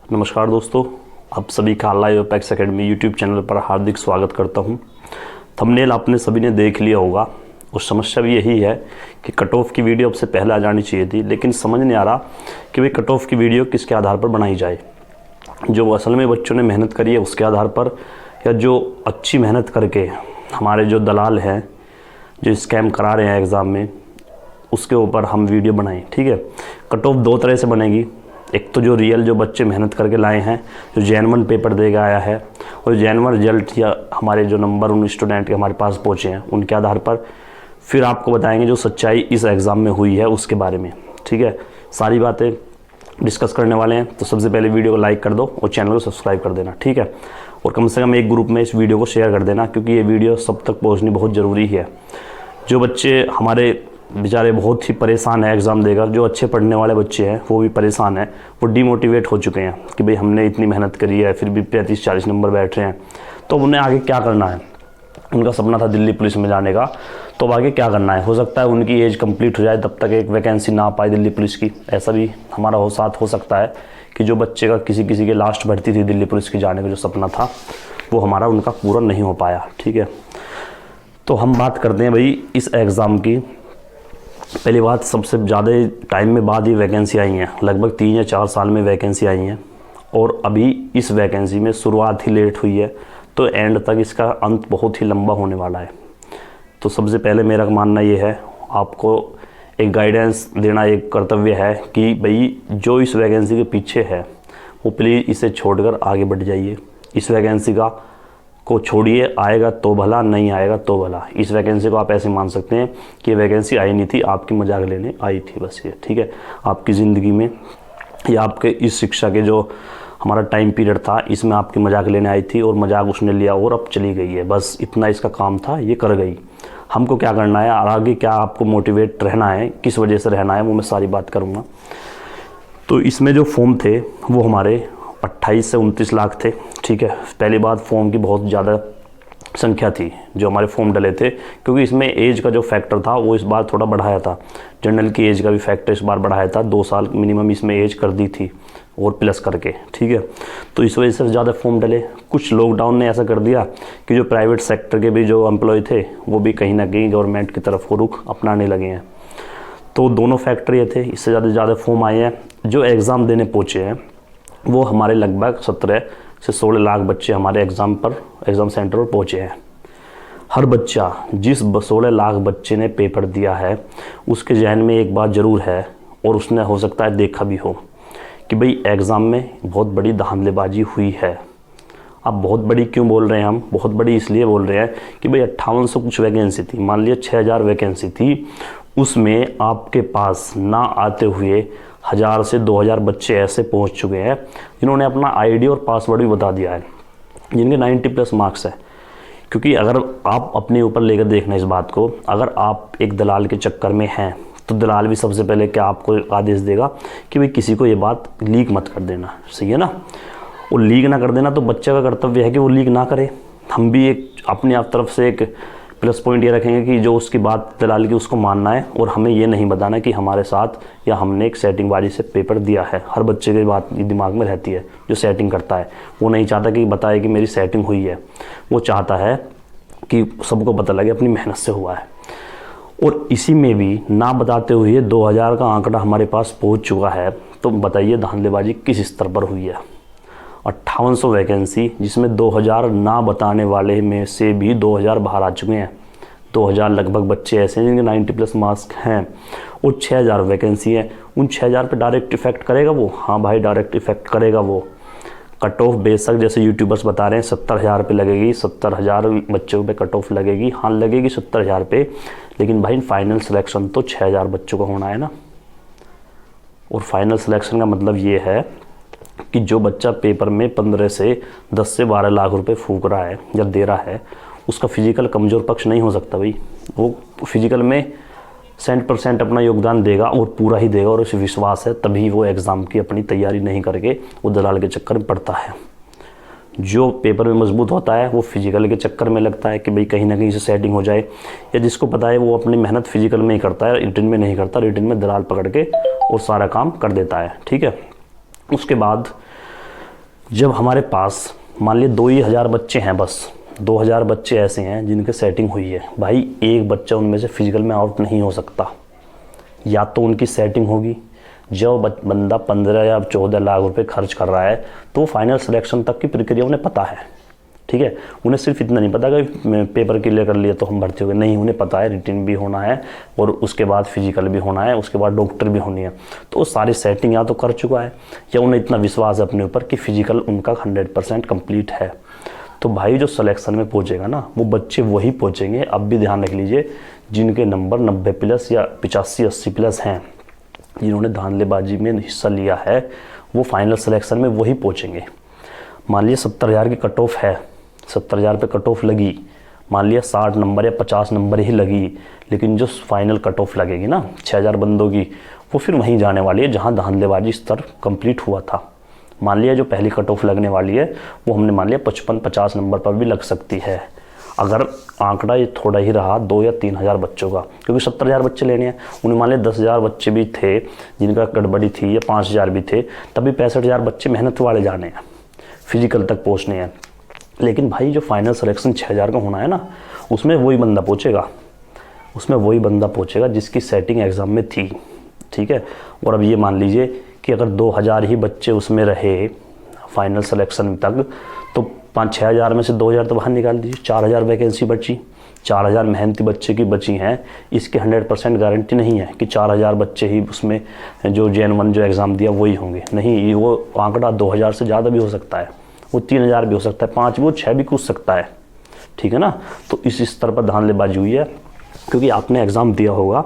नमस्कार दोस्तों, आप सभी का live apex academy YouTube channel पर हार्दिक स्वागत करता हूं। थंबनेल आपने सभी ने देख लिया होगा और समस्या भी यही है कि कट ऑफ की वीडियो अब से पहले आ जानी चाहिए थी, लेकिन समझ नहीं आ रहा कि भाई कट ऑफ की वीडियो किसके आधार पर बनाई जाए। जो असल में बच्चों ने मेहनत करी है उसके आधार पर, या जो अच्छी मेहनत करके हमारे जो दलाल हैं जो स्कैम करा रहे हैं एग्ज़ाम में, उसके ऊपर हम वीडियो बनाएं। ठीक है, कट ऑफ दो तरह से बनेगी। एक तो जो रियल जो बच्चे मेहनत करके लाए हैं, जो जेन्युइन पेपर देगा आया है, और जेन्युइन रिजल्ट या हमारे जो नंबर उन स्टूडेंट के हमारे पास पहुँचे हैं उनके आधार पर फिर आपको बताएंगे जो सच्चाई इस एग्ज़ाम में हुई है उसके बारे में। ठीक है, सारी बातें डिस्कस करने वाले हैं। तो सबसे पहले वीडियो को लाइक कर दो और चैनल को सब्सक्राइब कर देना। ठीक है, और कम से कम एक ग्रुप में इस वीडियो को शेयर कर देना, क्योंकि ये वीडियो सब तक पहुँचनी बहुत ज़रूरी है। जो बच्चे हमारे बेचारे बहुत ही परेशान है एग्ज़ाम देकर, जो अच्छे पढ़ने वाले बच्चे हैं वो भी परेशान हैं, वो डीमोटिवेट हो चुके हैं कि भाई हमने इतनी मेहनत करी है फिर भी 35-40 नंबर बैठ रहे हैं, तो उन्हें आगे क्या करना है। उनका सपना था दिल्ली पुलिस में जाने का, तो अब आगे क्या करना है। हो सकता है उनकी एज कंप्लीट हो जाए तब तक एक वैकेंसी ना पाए दिल्ली पुलिस की। ऐसा भी हमारा साथ हो सकता है कि जो बच्चे का किसी के लास्ट भर्ती थी दिल्ली पुलिस की जाने का जो सपना था वो हमारा उनका पूरा नहीं हो पाया। ठीक है, तो हम बात करते हैं भाई इस एग्ज़ाम की। पहली बात, सबसे ज़्यादा टाइम में बाद ही वैकेंसी आई हैं, लगभग 3 या 4 साल में वैकेंसी आई हैं, और अभी इस वैकेंसी में शुरुआत ही लेट हुई है, तो एंड तक इसका अंत बहुत ही लंबा होने वाला है। तो सबसे पहले मेरा मानना ये है, आपको एक गाइडेंस देना एक कर्तव्य है कि भाई जो इस वैकेंसी के पीछे है वो प्लीज़ इसे छोड़कर आगे बढ़ जाइए। इस वैकेंसी को छोड़िए, आएगा तो भला, नहीं आएगा तो भला। इस वैकेंसी को आप ऐसे मान सकते हैं कि वैकेंसी आई नहीं थी, आपकी मजाक लेने आई थी बस ये। ठीक है, आपकी ज़िंदगी में या आपके इस शिक्षा के जो हमारा टाइम पीरियड था इसमें आपकी मजाक लेने आई थी और मजाक उसने लिया और अब चली गई है। बस इतना इसका काम था, ये कर गई। हमको क्या करना है और आगे क्या आपको मोटिवेट रहना है, किस वजह से रहना है, वो मैं सारी बात करूँगा। तो इसमें जो फॉर्म थे वो हमारे 28 से 29 लाख थे। ठीक है, पहली बात, फॉर्म की बहुत ज़्यादा संख्या थी जो हमारे फॉर्म डले थे, क्योंकि इसमें एज का जो फैक्टर था वो इस बार थोड़ा बढ़ाया था। जनरल की एज का भी फैक्टर इस बार बढ़ाया था, 2 साल मिनिमम इसमें एज कर दी थी और प्लस करके। ठीक है, तो इस वजह से ज़्यादा फॉर्म डले। कुछ लॉकडाउन ने ऐसा कर दिया कि जो प्राइवेट सेक्टर के भी जो एम्प्लॉय थे वो भी कहीं ना कहीं गवर्नमेंट की तरफ को रुख अपनाने लगे हैं। तो दोनों फैक्टर ये थे, इससे ज़्यादा फॉर्म आए हैं। जो एग्ज़ाम देने पहुँचे हैं वो हमारे लगभग 17 से 16 लाख बच्चे हमारे एग्ज़ाम सेंटर पर पहुँचे हैं। हर बच्चा, जिस 16 लाख बच्चे ने पेपर दिया है उसके जहन में एक बात ज़रूर है, और उसने हो सकता है देखा भी हो कि भाई एग्ज़ाम में बहुत बड़ी धांधलेबाजी हुई है। अब बहुत बड़ी क्यों बोल रहे हैं हम? बहुत बड़ी इसलिए बोल रहे हैं कि भाई 5800 कुछ वैकेंसी थी, मान लिया 6000 वैकेंसी थी, उसमें आपके पास ना आते हुए 1000 से 2000 बच्चे ऐसे पहुंच चुके हैं जिन्होंने अपना आईडी और पासवर्ड भी बता दिया है, जिनके 90+ मार्क्स है। क्योंकि अगर आप अपने ऊपर लेकर देखना इस बात को, अगर आप एक दलाल के चक्कर में हैं तो दलाल भी सबसे पहले क्या आपको आदेश देगा कि भाई किसी को ये बात लीक मत कर देना। सही है ना, वो लीक ना कर देना, तो बच्चे का कर्तव्य है कि वो लीक ना करे। हम भी एक अपने आप तरफ से एक प्लस पॉइंट ये रखेंगे कि जो उसकी बात दलाल की उसको मानना है, और हमें ये नहीं बताना कि हमारे साथ या हमने एक सेटिंगबाजी से पेपर दिया है। हर बच्चे की बात दिमाग में रहती है, जो सेटिंग करता है वो नहीं चाहता कि बताए कि मेरी सेटिंग हुई है, वो चाहता है कि सबको पता लगे अपनी मेहनत से हुआ है। और इसी में भी ना बताते हुए 2000 का आंकड़ा हमारे पास पहुँच चुका है, तो बताइए धांधलेबाजी किस स्तर पर हुई है। 5800 वैकेंसी, जिसमें 2000 ना बताने वाले में से भी 2000 बाहर आ चुके हैं। 2000 लगभग बच्चे ऐसे हैं जिनके 90+ मार्क्स हैं, और 6000 वैकेंसी है। उन 6000 पे डायरेक्ट इफेक्ट करेगा वो? हाँ भाई, डायरेक्ट इफेक्ट करेगा वो। कट ऑफ बेशक जैसे यूट्यूबर्स बता रहे हैं 70,000 पे लगेगी, 70,000 बच्चों पे कट ऑफ लगेगी। हाँ लगेगी 70,000 पे, लेकिन भाई फाइनल सिलेक्शन तो 6000 बच्चों का होना है ना। और फाइनल सिलेक्शन का मतलब ये है कि जो बच्चा पेपर में 15 से 10 से 12 लाख रुपए फूंक रहा है या दे रहा है, उसका फिजिकल कमज़ोर पक्ष नहीं हो सकता भाई। वो फिजिकल में 100% अपना योगदान देगा और पूरा ही देगा, और उसे विश्वास है, तभी वो एग्ज़ाम की अपनी तैयारी नहीं करके वो दलाल के चक्कर में पड़ता है। जो पेपर में मजबूत होता है वो फिजिकल के चक्कर में लगता है कि भाई कहीं ना कहीं से सेटिंग हो जाए, या जिसको पता है वो अपनी मेहनत फिजिकल में ही करता है, रिटन में नहीं करता। रिटन में दलाल पकड़ के और सारा काम कर देता है। ठीक है, उसके बाद जब हमारे पास मान लिया 2,000 बच्चे हैं, बस 2,000 बच्चे ऐसे हैं जिनके सेटिंग हुई है, भाई एक बच्चा उनमें से फिजिकल में आउट नहीं हो सकता। या तो उनकी सेटिंग होगी, जब बंदा 15 या 14 लाख रुपए खर्च कर रहा है तो फाइनल सिलेक्शन तक की प्रक्रिया उन्हें पता है, ठीक है। उन्हें सिर्फ इतना नहीं पता कि पेपर क्लियर कर लिया तो हम भर्ती हो गए, नहीं, उन्हें पता है रिटन भी होना है और उसके बाद फिजिकल भी होना है, उसके बाद डॉक्टर भी होनी है। तो सारी सेटिंग या तो कर चुका है या उन्हें इतना विश्वास है अपने ऊपर कि फिजिकल उनका 100% कंप्लीट है। तो भाई जो सिलेक्शन में पहुंचेगा ना, वो बच्चे वही पहुंचेंगे, अब भी ध्यान रख लीजिए, जिनके नंबर 90+ या 85-80+ हैं, जिन्होंने धांधलेबाजी में हिस्सा लिया है, वो फाइनल सिलेक्शन में वही पहुंचेंगे। मान लीजिए 70,000 की कट ऑफ है, 70,000 पे कट ऑफ लगी, मान लिया 60 नंबर या 50 नंबर ही लगी, लेकिन जो फाइनल कट ऑफ लगेगी ना 6,000 बंदों की, वो फिर वहीं जाने वाली है जहां धांधलेबाजी स्तर कंप्लीट हुआ था। मान लिया जो पहली कट ऑफ लगने वाली है वो हमने मान लिया 55-50 नंबर पर भी लग सकती है, अगर आंकड़ा ये थोड़ा ही रहा 2 या 3,000 बच्चों का, क्योंकि 70,000 बच्चे लेने हैं। उन्हें मान लिया 10,000 बच्चे भी थे जिनका गड़बड़ी थी, या 5,000 भी थे, तभी 65,000 बच्चे मेहनत वाले जाने हैं, फिजिकल तक पहुँचने हैं। लेकिन भाई जो फाइनल सिलेक्शन 6,000 का होना है ना, उसमें वही बंदा पहुँचेगा, जिसकी सेटिंग एग्ज़ाम में थी, ठीक है। और अब ये मान लीजिए कि अगर 2,000 ही बच्चे उसमें रहे फाइनल सिलेक्शन तक, तो 5-6,000 में से 2,000 तो बाहर निकाल दीजिए, 4,000 वैकेंसी बची, 4,000 मेहनती बच्चे की बची हैं। इसकी 100% गारंटी नहीं है कि 4,000 बच्चे ही उसमें जो JN1 जो एग्ज़ाम दिया वही होंगे, नहीं, वो आंकड़ा 2,000 से ज़्यादा भी हो सकता है, वो 3,000 भी हो सकता है, 5 भी हो, 6 भी कूद सकता है, ठीक है ना। तो इस स्तर पर धांधलेबाजी हुई है, क्योंकि आपने एग्ज़ाम दिया होगा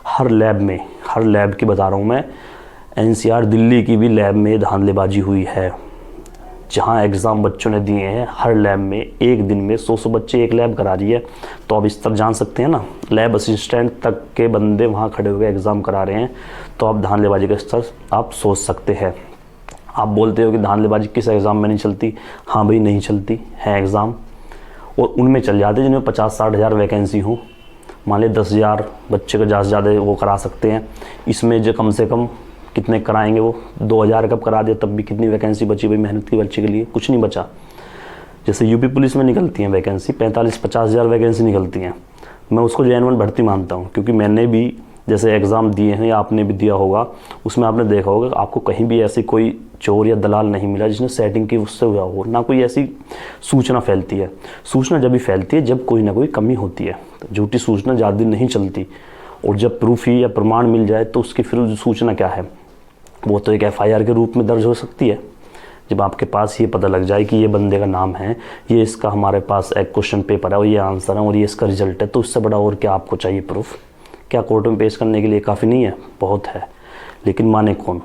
हर लैब की बता रहा हूँ मैं, NCR दिल्ली की भी लैब में धांधलेबाजी हुई है, जहाँ एग्ज़ाम बच्चों ने दिए हैं हर लैब में, एक दिन में 100 बच्चे एक लैब करा रही है। तो अब स्तर जान सकते हैं ना, लैब असिस्टेंट तक के बंदे वहाँ खड़े होकर एग्ज़ाम करा रहे हैं, तो अब धांधलेबाजी का स्तर आप सोच सकते हैं। आप बोलते हो कि धांधलेबाजी किस एग्ज़ाम में नहीं चलती, हाँ भाई नहीं चलती है एग्ज़ाम, और उनमें चल जाते जिनमें 50-60 हज़ार वैकेंसी हो। मान लीजिए 10,000 बच्चे को ज़्यादा से ज़्यादा वो करा सकते हैं, इसमें जो कम से कम कितने कराएंगे, वो 2,000 कब करा दिया, तब भी कितनी वैकेंसी बची भाई मेहनत की बच्चे के लिए, कुछ नहीं बचा। जैसे यूपी पुलिस में निकलती हैं वैकेंसी 45-50 हज़ार वैकेंसी निकलती हैं, मैं उसको JN1 भर्ती मानता हूँ, क्योंकि मैंने भी जैसे एग्ज़ाम दिए हैं या आपने भी दिया होगा, उसमें आपने देखा होगा आपको कहीं भी ऐसी कोई चोर या दलाल नहीं मिला जिसने सेटिंग की उससे हुआ हो, ना कोई ऐसी सूचना फैलती है। सूचना जब भी फैलती है जब कोई ना कोई कमी होती है, झूठी सूचना ज़्यादा दिन नहीं चलती, और जब प्रूफ ही या प्रमाण मिल जाए तो उसकी फिर सूचना क्या है, वो तो एक FIR के रूप में दर्ज हो सकती है। जब आपके पास ये पता लग जाए कि ये बंदे का नाम है, ये इसका हमारे पास एक क्वेश्चन पेपर है और ये आंसर है और ये इसका रिजल्ट है, तो उससे बड़ा और क्या आपको चाहिए प्रूफ? क्या कोर्ट में पेश करने के लिए काफ़ी नहीं है? बहुत है, लेकिन माने कौन?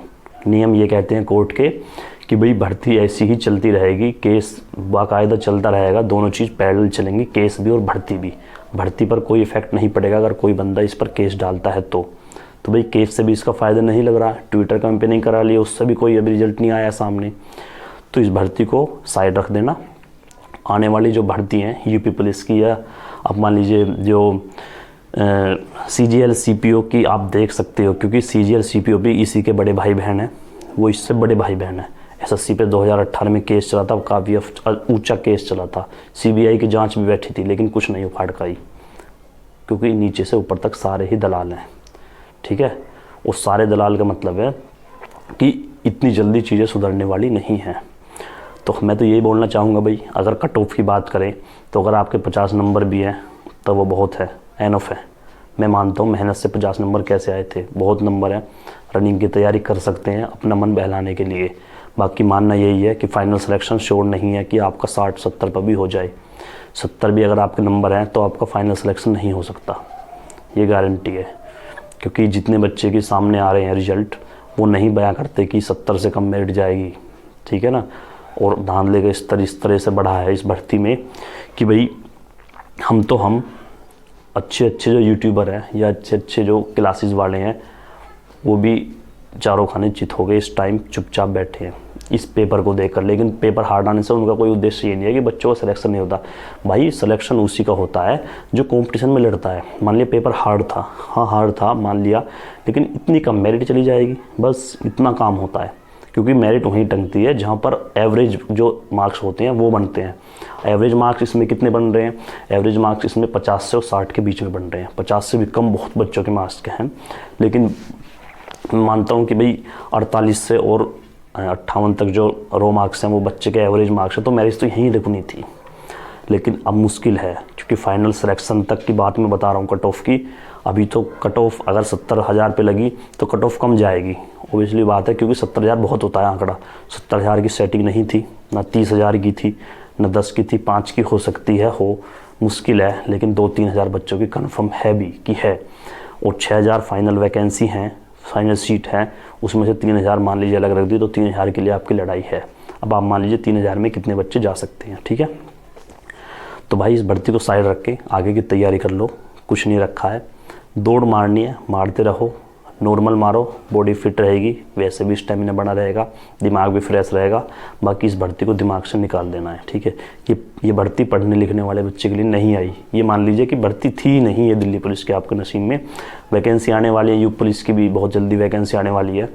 नियम ये कहते हैं कोर्ट के कि भाई भर्ती ऐसी ही चलती रहेगी, केस बाकायदा चलता रहेगा, दोनों चीज़ पैरेलल चलेंगी, केस भी और भर्ती भी। भर्ती पर कोई इफेक्ट नहीं पड़ेगा अगर कोई बंदा इस पर केस डालता है तो भाई केस से भी इसका फ़ायदा नहीं लग रहा, ट्विटर कैंपेनिंग करा लिया, उससे भी कोई अभी रिजल्ट नहीं आया सामने, तो इस भर्ती को साइड रख देना। आने वाली जो भर्ती हैं यूपी पुलिस की, या अब मान लीजिए जो CGL CPO की आप देख सकते हो, क्योंकि CGL CPO भी इसी के बड़े भाई बहन हैं, वो इससे बड़े भाई बहन हैं। SSC पे 2018 में केस चला था, काफ़ी ऊंचा केस चला था, CBI की जांच भी बैठी थी, लेकिन कुछ नहीं उखाड़ पाई, क्योंकि नीचे से ऊपर तक सारे ही दलाल हैं, ठीक है। उस सारे दलाल का मतलब है कि इतनी जल्दी चीज़ें सुधरने वाली नहीं हैं। तो मैं तो यही बोलना चाहूँगा भाई, अगर कट ऑफ की बात करें तो अगर आपके 50 नंबर भी हैं तो वो बहुत है, एनफ है। मैं मानता हूँ मेहनत से 50 नंबर कैसे आए थे, बहुत नंबर हैं, रनिंग की तैयारी कर सकते हैं अपना मन बहलाने के लिए। बाकी मानना यही है कि फाइनल सिलेक्शन श्योर नहीं है कि आपका 60-70 पर भी हो जाए। 70 भी अगर आपके नंबर हैं तो आपका फाइनल सिलेक्शन नहीं हो सकता, ये गारंटी है, क्योंकि जितने बच्चे के सामने आ रहे हैं रिजल्ट, वो नहीं बयां करते कि 70 से कम मेरिट जाएगी, ठीक है ना। और धांधले का स्तर इस तरह से बढ़ा है इस भर्ती में कि भाई हम अच्छे जो यूट्यूबर हैं या अच्छे जो क्लासेस वाले हैं, वो भी चारों खाने चित हो गए, इस टाइम चुपचाप बैठे हैं इस पेपर को देखकर। लेकिन पेपर हार्ड आने से उनका कोई उद्देश्य ये नहीं है कि बच्चों का सिलेक्शन नहीं होता। भाई सिलेक्शन उसी का होता है जो कंपटीशन में लड़ता है। मान लिया पेपर हार्ड था, हाँ हार्ड था मान लिया, लेकिन इतनी कम मेरिट चली जाएगी, बस इतना काम होता है। क्योंकि मेरिट वहीं टंगती है जहाँ पर एवरेज जो मार्क्स होते हैं वो बनते हैं। एवरेज मार्क्स इसमें कितने बन रहे हैं? एवरेज मार्क्स इसमें 50 से और 60 के बीच में बन रहे हैं। 50 से भी कम बहुत बच्चों के मार्क्स के हैं, लेकिन मानता हूँ कि भाई 48 से और 58 तक जो रो मार्क्स हैं वो बच्चे के एवरेज मार्क्स हैं, तो मेरिट तो यहीं रुकनी थी। लेकिन अब मुश्किल है, क्योंकि फाइनल सिलेक्शन तक की बात मैं बता रहा हूँ कट ऑफ की। अभी तो कट ऑफ अगर 70,000 पे लगी तो कट ऑफ कम जाएगी, ओबियसली बात है, क्योंकि 70,000 बहुत होता है आंकड़ा। 70,000 की सेटिंग नहीं थी, ना 30,000 की थी, ना 10 की थी, 5 की हो सकती है, हो मुश्किल है, लेकिन 2-3 हज़ार बच्चों की कन्फर्म है भी कि है। और 6,000 फाइनल वैकेंसी हैं, फाइनल सीट है, उसमें से 3,000 मान लीजिए अलग रख दी, तो 3,000 के लिए आपकी लड़ाई है। अब आप मान लीजिए 3,000 में कितने बच्चे जा सकते हैं, ठीक है। तो भाई इस भर्ती को साइड रख के आगे की तैयारी कर लो, कुछ नहीं रखा है। दौड़ मारनी है, मारते रहो, नॉर्मल मारो, बॉडी फिट रहेगी, वैसे भी स्टेमिना बना रहेगा, दिमाग भी फ्रेश रहेगा। बाकी इस भर्ती को दिमाग से निकाल देना है, ठीक है। ये भर्ती पढ़ने लिखने वाले बच्चे के लिए नहीं आई। ये मान लीजिए कि भर्ती थी नहीं, ये दिल्ली पुलिस के आपके नसीब में। वैकेंसी आने वाली है, यूपी पुलिस की भी बहुत जल्दी वैकेंसी आने वाली है,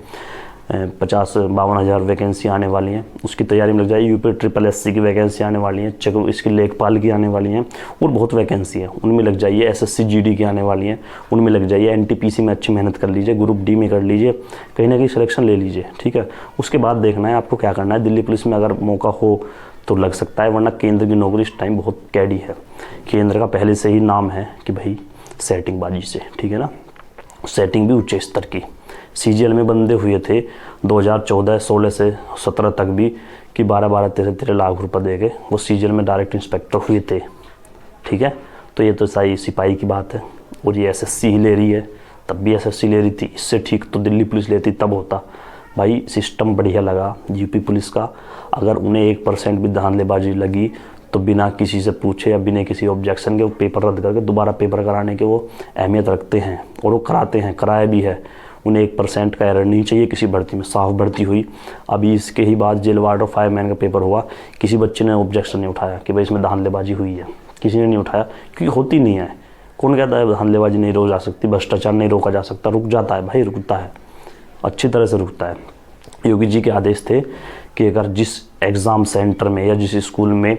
50-52 हज़ार वैकेंसी आने वाली हैं, उसकी तैयारी में लग जाए। यूपी SSC की वैकेंसी आने वाली है, चको इसकी लेखपाल की आने वाली हैं, और बहुत वैकेंसी है, उनमें लग जाइए। SSC GD की आने वाली हैं, उनमें लग जाइए। NTPC में अच्छी मेहनत कर लीजिए, ग्रुप D में कर लीजिए, कहीं ना कहीं सिलेक्शन ले लीजिए, ठीक है। उसके बाद देखना है आपको क्या करना है। दिल्ली पुलिस में अगर मौका हो तो लग सकता है, वरना केंद्र की नौकरी इस टाइम बहुत कैडी है। केंद्र का पहले से ही नाम है कि भाई सेटिंग बाजी से, ठीक है ना, सेटिंग भी उच्च स्तर की। CGL में बंदे हुए थे 2014-16 से 17 तक भी, कि 12-12, 13-13 लाख रुपए दे के वो CGL में डायरेक्ट इंस्पेक्टर हुए थे, ठीक है। तो ये तो सही सिपाही की बात है, और ये SSC ही ले रही है, तब भी SSC ले रही थी। इससे ठीक तो दिल्ली पुलिस लेती, तब होता। भाई सिस्टम बढ़िया लगा यूपी पुलिस का। अगर उन्हें 1% भी धांधलेबाजी लगी तो बिना किसी से पूछे या बिना किसी ऑब्जेक्शन के वो पेपर रद्द करके दोबारा पेपर कराने के वो अहमियत रखते हैं, और वो कराते हैं, कराया भी है। उन्हें 1% का एरर नहीं चाहिए किसी भर्ती में। साफ भर्ती हुई, अभी इसके ही बाद जेल वार्ड और फायरमैन का पेपर हुआ, किसी बच्चे ने ऑब्जेक्शन नहीं उठाया कि भाई इसमें धांधलेबाजी हुई है, किसी ने नहीं उठाया, क्योंकि होती नहीं है। कौन कहता है धांधलेबाजी नहीं रोक जा सकती, भ्रष्टाचार नहीं रोका जा सकता? रुक जाता है भाई, रुकता है, अच्छी तरह से रुकता है। योगी जी के आदेश थे कि अगर जिस एग्ज़ाम सेंटर में या जिस स्कूल में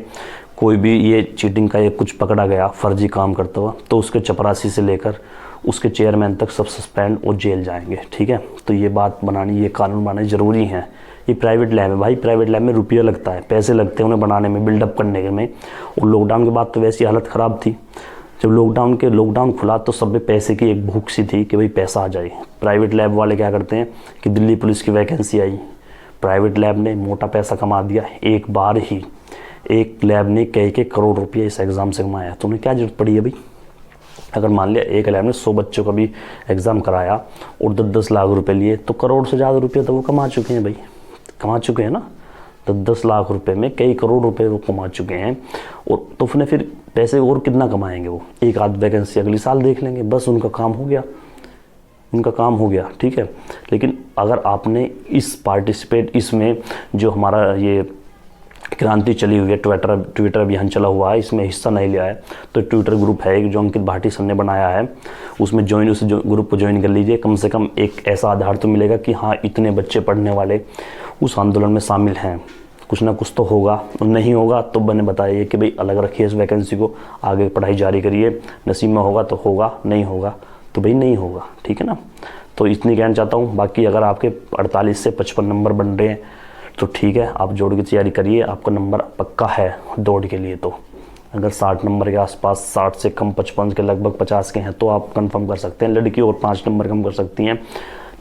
कोई भी ये चीटिंग का ये कुछ पकड़ा गया फर्जी काम करता हुआ, तो उसके चपरासी से लेकर उसके चेयरमैन तक सब सस्पेंड और जेल जाएंगे, ठीक है। तो ये बात बनानी, ये कानून बनाने ज़रूरी है। ये प्राइवेट लैब है भाई, प्राइवेट लैब में रुपया लगता है, पैसे लगते हैं उन्हें बनाने में, बिल्डअप करने में। और लॉकडाउन के बाद तो वैसी हालत ख़राब थी। जब लॉकडाउन खुला तो सब में पैसे की एक भूख सी थी कि भाई पैसा आ जाए। प्राइवेट लैब वाले क्या करते हैं कि दिल्ली पुलिस की वैकेंसी आई, प्राइवेट लैब ने मोटा पैसा कमा दिया, एक बार ही एक लैब ने कई करोड़ रुपये इस एग्ज़ाम से कमाया। तो उन्हें क्या जरूरत पड़ी है भाई? अगर मान लिया एक लैब ने 100 बच्चों का भी एग्ज़ाम कराया और 10-10 लाख रुपए लिए, तो करोड़ से ज़्यादा रुपये तो वो कमा चुके हैं भाई, कमा चुके हैं ना। 10-10 लाख रुपए में कई करोड़ रुपए वो कमा चुके हैं। और तो फिर पैसे और कितना कमाएंगे वो? एक आध वैकेंसी अगली साल देख लेंगे, बस उनका काम हो गया, उनका काम हो गया, ठीक है। लेकिन अगर आपने इसमें जो हमारा ये क्रांति चली हुई है, ट्विटर अभियान चला हुआ है, इसमें हिस्सा नहीं लिया है, तो ट्विटर ग्रुप है जो अंकित भाटी सर ने बनाया है, उसमें उस ग्रुप को ज्वाइन कर लीजिए। कम से कम एक ऐसा आधार तो मिलेगा कि हाँ इतने बच्चे पढ़ने वाले उस आंदोलन में शामिल हैं, कुछ ना कुछ तो होगा। और नहीं होगा तो मैंने बताइए कि भाई अलग रखिए इस वैकेंसी को, आगे पढ़ाई जारी करिए, नसीब में होगा तो होगा, नहीं होगा तो भाई नहीं होगा, ठीक है ना। तो इतनी कहना चाहता हूँ। बाकी अगर आपके 48 से 55 नंबर बन रहे हैं तो ठीक है, आप जोड़ की तैयारी करिए, आपका नंबर पक्का है दौड़ के लिए। तो अगर 60 नंबर के आसपास, 60 से कम 55 के लगभग 50 के हैं तो आप कंफर्म कर सकते हैं। लड़की और 5 नंबर कम कर सकती हैं,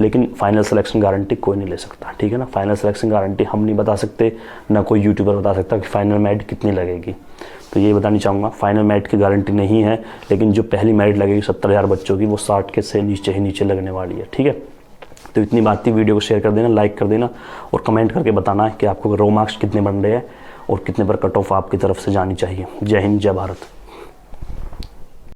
लेकिन फाइनल सिलेक्शन गारंटी कोई नहीं ले सकता, ठीक है ना। फाइनल सिलेक्शन गारंटी हम नहीं बता सकते, ना कोई यूट्यूबर बता सकता कि फाइनल मेरिट कितनी लगेगी। तो ये बतानी चाहूँगा, फाइनल मेरिट की गारंटी नहीं है, लेकिन जो पहली मेरिट लगेगी 70,000 बच्चों की, वो 60 के से नीचे ही नीचे लगने वाली है, ठीक है। तो इतनी बात थी, वीडियो को शेयर कर देना, लाइक कर देना, और कमेंट करके बताना है कि आपको रो मार्क्स कितने बन रहे हैं और कितने पर कट ऑफ आपकी तरफ से जानी चाहिए। जय हिंद, जय भारत।